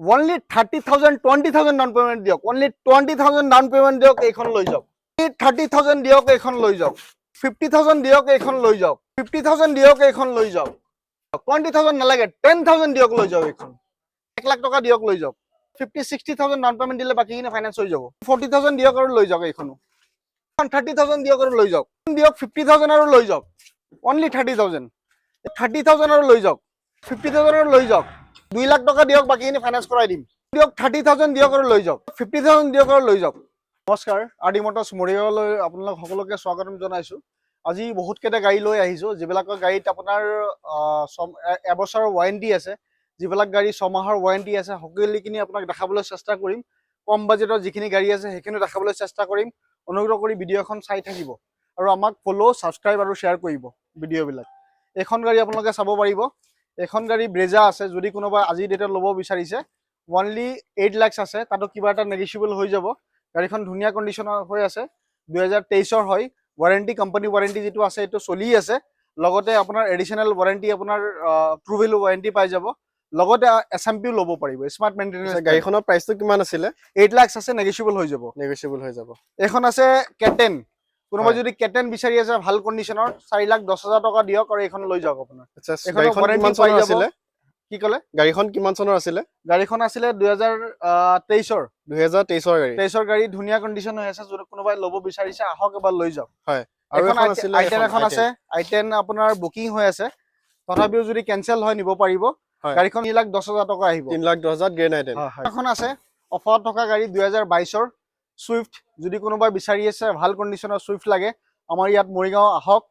only 30,000 20,000 down payment দিয়ক, only 20,000 down payment দিয়ক, এইখন লৈ যাওক। 30,000 দিয়ক, এইখন লৈ যাওক। 50,000 দিয়ক, এইখন লৈ যাওক। 50,000 দিয়ক, এইখন লৈ যাওক। 20,000 নালাগে, 10,000 দিয়ক, লৈ যাওক এইখন। 1 লাখ টকা দিয়ক, লৈ যাওক। 50-60,000 ডাউন পেমেন্ট দিলে বাকিখিনি ফাইনেন্স হৈ যাব। 40,000 দিয়ক আৰু লৈ যাওক এইখনো। 30,000 দিয়ক আৰু লৈ যাওক। দিয়ক 50,000 আৰু লৈ যাওক। only 30,000 30,000 আৰু লৈ যাওক। 50,000 আৰু লৈ যাওক। 2 লাখ টকা দিয়ক, বাকিখিনি ফাইনেন্স কৰাই দিম। দিয়ক 30,000 দিয়ক আৰু লৈ যাওক। 50,000 দিয়ক আৰু লৈ যাওক। নমস্কাৰ, আৰডি মটৰ্ছ মৰিগাঁৱলৈ আপোনালোক সকলোকে স্বাগতম জনাইছো। আজি বহুত কেইটা গাড়ী লৈ আহিছো, যিবিলাকৰ গাড়ীত আপোনাৰ এবছৰৰ ৱাৰেণ্টি আছে, যিবিলাক গাড়ী 6 মাহৰ ৱাৰেণ্টি আছে, সকলোখিনি আপোনাক দেখাবলৈ চেষ্টা কৰিম। কম বাজেটৰ যিখিনি গাড়ী আছে সেইখিনি দেখাবলৈ চেষ্টা কৰিম। অনুগ্ৰহ কৰি ভিডিঅ'খন চাই থাকিব আৰু আমাক ফ'ল', ছাবস্ক্ৰাইব আৰু শ্বেয়াৰ কৰিব ভিডিঅ'বিলাক। এইখন গাড়ী আপোনালোকে চাব পাৰিব। এখন গাড়ী ব্ৰেজা আছে, যদি কোনোবা আজিৰ ডেটত ল'ব বিচাৰিছে, অনলি 8 লাখ আছে, তাতো কিবা এটা নেগেচিয়েবল হৈ যাব। গাড়ীখন ধুনীয়া কণ্ডিশ্যনৰ হৈ আছে, 2023ৰ হয়। ৱাৰেণ্টি, কোম্পানী ৱাৰেণ্টি যিটো আছে এইটো চলি আছে। লগতে আপোনাৰ এডিশ্যনেল ৱাৰেণ্টি, আপোনাৰ ট্ৰু ভেলু ৱাৰেণ্টি পাই যাব। লগতে SMP ল'ব পাৰিব, স্মাৰ্ট মেইনটেনেন্স। গাড়ীখনৰ প্ৰাইচটো কিমান আছিলে? 8 লাখ আছে, নেগেচিয়েবল হৈ যাব। নেগোচিয়েবল হৈ যাব। এখন আছে কেটেন। কোনোবা যদি কেটেন বিচাৰি আছে ভাল কণ্ডিশ্যনৰ, 4,10,000 টকা দিয়ক আৰু এইখন লৈ যাওক আপোনাৰ। আচ্ছা, এইখন গাড়ীখন ৱাৰেণ্টি কিমান পাই চনৰ যাব। আছিলে? কি ক'লে? গাড়ীখন কিমান চনৰ আছিলে? গাড়ীখন আছিলে 2023ৰ। 2023ৰ গাড়ী। 23ৰ গাড়ী, ধুনীয়া কণ্ডিশ্যন হৈ আছে। যদি কোনোবাই ল'ব বিচাৰিছে, আহক এবাৰ লৈ যাওক। হয়, আৰু এখন আছিলে i10 এখন আছে। i10 আপোনাৰ বুকিং হৈ আছে, তথাপিও যদি কেনচেল হয় নিব পাৰিব। গাড়ীখন 3,10,000 টকা আহিব। 3,10,000 গ্ৰেন i10। এখন আছে অফাৰত থকা গাড়ী 2022ৰ চুইফ্ট। যদি কোনোবাই বিচাৰি আছে ভাল কণ্ডিশ্যনৰ চুইফ্ট লাগে, আমাৰ ইয়াত মৰিগাঁও আহক।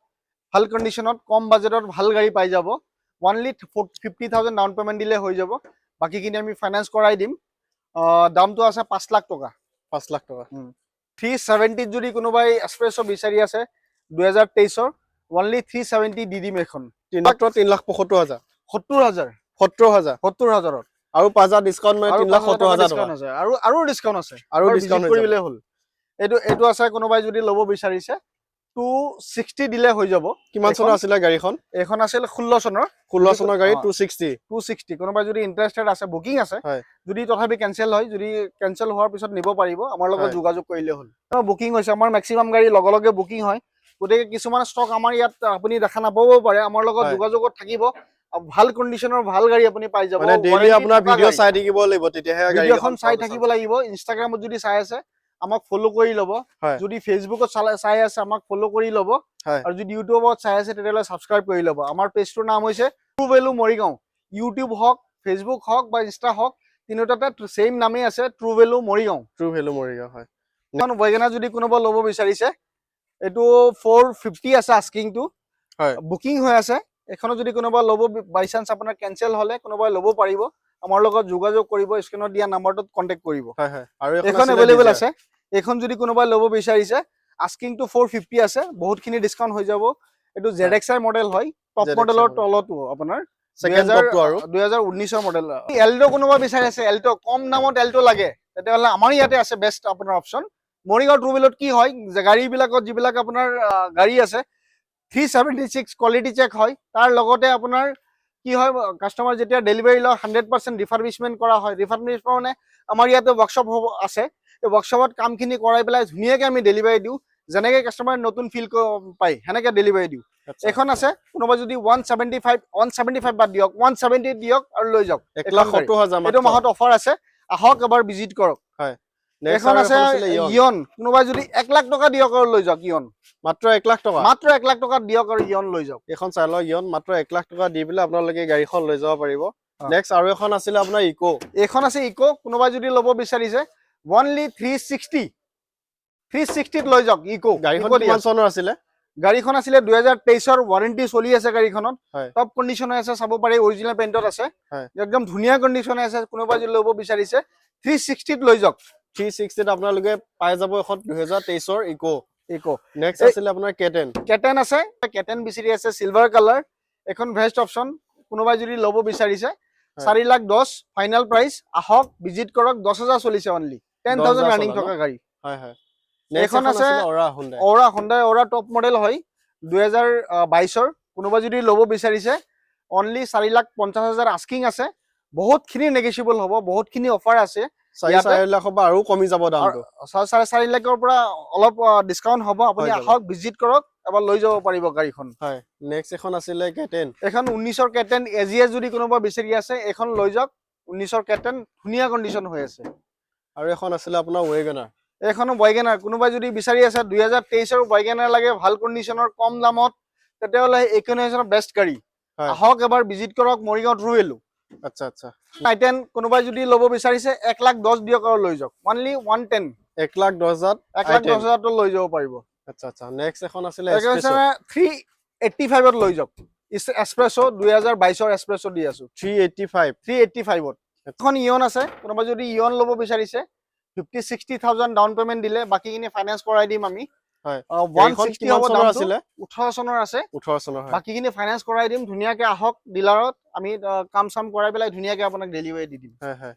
ভাল কণ্ডিশ্যনত কম বাজেটত ভাল গাড়ী পাই যাব। অনলি 50,000 ডাউন পেমেণ্ট দিলে হৈ যাব, বাকীখিনি আমি ফাইনেন্স কৰাই দিম। দামটো আছে 5 লাখ টকা। 5 লাখ টকা। 370 যদি কোনোবাই এক্সপ্ৰেছ বিচাৰি আছে 2023ৰ, অনলি 370 দি দিম এখন। মাত্ৰ 3,75,000। 70,000 70,000 আৰু 5,000 ডিছকাউণ্ট মানে 3,70,000 টকা আছে। আৰু ডিছকাউণ্ট আছে, আৰু ডিছকাউণ্ট কৰিলে হ'ল। এইটো আছে, কোনোবাই যদি ল'ব বিচাৰিছে 260 দিলে হৈ যাব। কিমান চনৰ আছিলে গাড়ীখন? এইখন আছিল 16 চনৰ। 16 চনৰ গাড়ী 260। কোনোবাই যদি ইণ্টাৰেষ্টেড আছে, বুকিং আছে। হয়, যদি তথাপি কেনচেল হয়, যদি কেনচেল হোৱাৰ পিছত নিব পাৰিব, আমাৰ লগত যোগাযোগ কৰিলে হ'ল। বুকিং হৈছে, আমাৰ মেক্সিমাম গাড়ী লগে লগে বুকিং হয়। গতিকে কিছুমান ষ্টক আমাৰ ইয়াত আপুনি দেখা নাপাবও পাৰে, আমাৰ লগত যোগাযোগত থাকিব। ভাল কণ্ডিশ্যনৰ ভাল গাড়ী আপুনি পাই যাব। মানে ডেইলি আপোনাৰ ভিডিঅ' চাই থাকিব লাগিব, তেতিয়াহে ভিডিঅ'খন চাই থাকিব লাগিব। ইনষ্টাগ্ৰামত যদি চাই আছে, আমাক ফ'ল' কৰি ল'ব। যদি ফেচবুকত চাই আছে, আমাক ফ'ল' কৰি ল'ব। আৰু যদি ইউটিউবত চাই আছে, তেতিয়াহ'লে ছাবস্ক্ৰাইব কৰি ল'ব। আমাৰ পেজটোৰ নাম হৈছে ট্ৰু ভেলু মৰিগাঁও। ইউটিউব হওক, ফেচবুক হওক বা ইনষ্টা হওক, তিনিওটাতে ছেইম নামেই আছে, true value Morigaon. True value Morigaon, হয়। এখন ৱেগনাৰ যদি কোনোবা ল'ব বিচাৰিছে, এইটো 450 আছে আস্কিংটো, বুকিং হৈ আছে। এখনো যদি কোনোবা ল'ব, বাই চান্স আপোনাৰ কেনচেল হ'লে কোনোবাই ল'ব পাৰিব, আমাৰ লগত যোগাযোগ কৰিব। স্ক্ৰীনত দিয়া নাম্বাৰটোত কণ্টেক্ট কৰিব। আৰু এখন এভেইলেবল আছে। এইখন যদি কোনোবাই ল'ব বিচাৰিছে, আস্কিংটো 450 আছে, বহুতখিনি ডিছকাউণ্ট হৈ যাব। এইটো ZXI মডেল হয়, টপ মডেলৰ তলতো আপোনাৰ 2019ৰ মডেল। এল্টো কোনোবা বিচাৰি আছে, এল্টো কম দামত এল্টো লাগে, তেতিয়াহ'লে আমাৰ ইয়াতে আছে বেষ্ট আপোনাৰ অপশ্যন। মৰিগাঁও ট্ৰু ভেলুত কি হয়, গাড়ীবিলাকত যিবিলাক আপোনাৰ গাড়ী আছে, 376 কোৱালিটি চেক হয়। তাৰ লগতে আপোনাৰ কি হয়, কাষ্টমাৰ যেতিয়া ডেলিভাৰী লয় 100% ৰিফাৰ্বিছমেণ্ট কৰা হয়। ৰিফাৰ্বিছমেণ্ট মানে আমাৰ ইয়াতে ৱৰ্কশ্বপ আছে। এই ৱৰ্কশ্বপত কামখিনি কৰাই পেলাই ধুনীয়াকৈ আমি ডেলিভাৰী দিওঁ। যেনেকৈ কাষ্টমাৰে নতুন ফিল পায়, সেনেকৈ ডেলিভাৰী দিওঁ। এখন আছে, কোনোবা যদি 175 বাদ দিয়ক, 170 দিয়ক আৰু লৈ যাওক। 1,70,000 এইটো মাহত অফাৰ আছে, আহক এবাৰ ভিজিট কৰক। এখন আছে ইয়ন, কোনোবাই যদি 1 লাখ টকা দিয়ক আৰু লৈ যাওক। ইয়ন মাত্ৰ 1 লাখ টকা। মাত্ৰ 1 লাখ টকা দিয়ক আৰু ইয়ন লৈ যাওক। এখন চাই লওক, ইয়ন মাত্ৰ 1 লাখ টকা দি পেলাই আপোনালোকে গাড়ীখন লৈ যাব পাৰিব। নেক্সট আৰু এখন আছিলে আপোনাৰ ইকো। এইখন আছে ইকো, কোনোবাই যদি ল'ব বিচাৰিছে, অনলি 360ত লৈ যাওক। ইকো গাড়ীখন কিমান চনৰ আছিলে? গাড়ীখন আছিলে 2023ৰ, ৱাৰেণ্টি চলি আছে গাড়ীখনত। টপ কণ্ডিশ্যন হৈ আছে, চাব পাৰি। অৰিজিনেল পেইণ্টত আছে, একদম ধুনীয়া কণ্ডিশ্যন আছে। কোনোবাই যদি ল'ব বিচাৰিছে 360ত লৈ যাওক। 360ত আপোনালোকে পাই যাব এখন 2023ৰ ইকো। নেক্সট আছিলে আপোনাৰ কেটেন আছে। কেটেন বিচাৰি আছে, চিলভাৰ কালাৰ। এখন বেষ্ট অপশ্যন। কোনোবাই যদি ল'ব বিচাৰিছে, 4,10,000 ফাইনেল প্ৰাইচ। আহক, ভিজিট কৰক। 10,000 চলিছে, অনলি 10,000 ৰানিং থকা গাড়ী। এখন আছে aura, Hyundai aura top model হয়, 2022ৰ। কোনোবা যদি ল'ব বিচাৰিছে, অনলি 4,50,000 আস্কিং আছে। বহুতখিনি নেগেচিবল হ'ব, বহুতখিনি অফাৰ আছে। 4.5 লাখৰ পৰা আৰু কমি যাব দামটো। 4.5 লাখৰ পৰা অলপ ডিসকাউন্ট হ'ব। আপুনি আহক, ভিজিট কৰক, এবাৰ লৈ যাব পাৰিব গাড়ীখন। হয়, নেক্সট এখন আছিলে K10। এখন 19ৰ K10 এজিএছ যদি কোনোবা বিচাৰি আছে এখন লৈ যাওক। 19ৰ K10 ধুনীয়া কণ্ডিশ্যন হৈ আছে। আৰু এখন আছিলে আপোনাৰ WagonR। এইখনো WagonR, কোনোবাই যদি বিচাৰি আছে 2023ৰ WagonR লাগে ভাল কণ্ডিশ্যনৰ কম দামত, তেতিয়াহ'লে এইখন হৈছে বেষ্ট গাড়ী। আহক এবাৰ ভিজিট কৰক মৰিগাঁও ট্ৰু ভেলু। আচ্ছা আচ্ছা। I10 কোনোবাই যদি ল'ব বিচাৰিছে 1,10,000 দিয়ক আৰু লৈ যাওক। অনলি 110। 1,10,000 1,10,000 টো লৈ যাব পাৰিব। আচ্ছা আচ্ছা। নেক্সট এখন আছিলে এক্সপ্ৰেছো Espresso। 385ত লৈ যাওক। এক্সপ্ৰেছো 2022ৰ এক্সপ্ৰেছো দি আছো 385। 385ত। এখন ইয়ন আছে, কোনোবাই যদি ইয়ন ল'ব বিচাৰিছে 50-60,000 ডাউন পেমেন্ট দিলে বাকিখিনি ফাইনেন্স কৰাই দিম আমি। হয়, 160 হ'ব চনৰ দামটো। আছিলে? 18 চনৰ আছে। 18 চনৰ হয়। বাকিখিনি ফাইনেন্স কৰাই দিম। ধুনীয়াকে আহক ডিলাৰত, আমি কাম চাম কৰাই পেলাই ধুনীয়াকে আপোনাক ডেলিভাৰী দি দিম। হয় হয়।